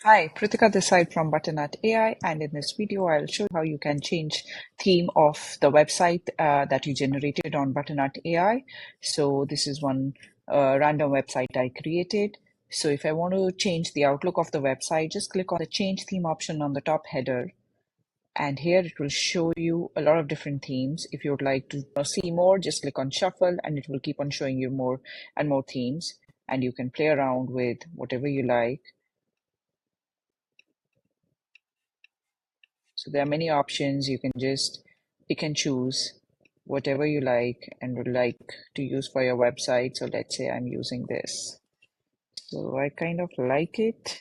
Hi, Pritika this side from Butternut AI, and in this video, I'll show you how you can change theme of the website that you generated on Butternut AI. So this is one random website I created. So if I want to change the outlook of the website, just click on the change theme option on the top header. And here it will show you a lot of different themes. If you would like to see more, just click on shuffle and it will keep on showing you more and more themes. And you can play around with whatever you like. So there are many options. You can just pick and choose whatever you like and would like to use for your website. So let's say I'm using this. So I kind of like it.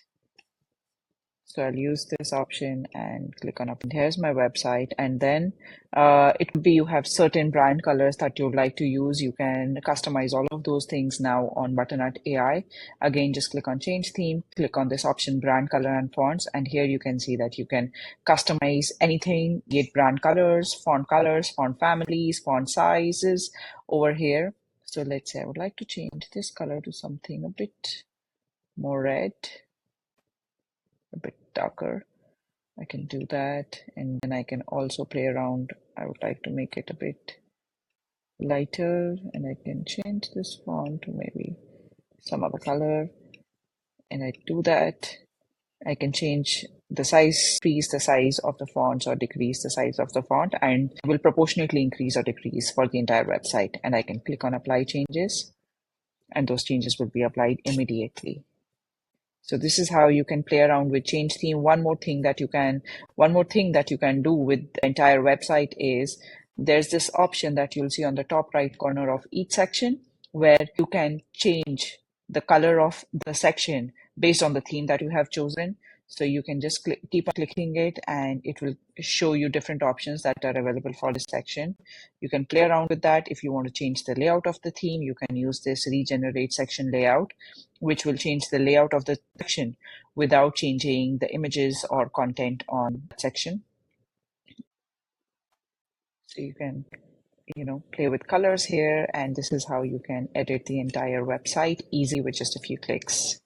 So I'll use this option and click on open. Here's my website. And then it would be you have certain brand colors that you would like to use. You can customize all of those things now on Butternut AI. Again, just click on change theme, click on this option brand color and fonts. And here you can see that you can customize anything, be it brand colors, font families, font sizes over here. So let's say I would like to change this color to something a bit more red, a bit darker. I can do that, and then I can also play around. I would like to make it a bit lighter, and I can change this font to maybe some other color, and I do that. I can change the size, increase the size of the fonts or decrease the size of the font, and it will proportionately increase or decrease for the entire website. And I can click on apply changes, and those changes will be applied immediately. So this is how you can play around with change theme. One more thing that you can do with the entire website is there's this option that you'll see on the top right corner of each section where you can change the color of the section based on the theme that you have chosen. So you can just keep on clicking it and it will show you different options that are available for this section. You can play around with that. If you want to change the layout of the theme, you can use this regenerate section layout, which will change the layout of the section without changing the images or content on that section. So you can, play with colors here, and this is how you can edit the entire website easy with just a few clicks.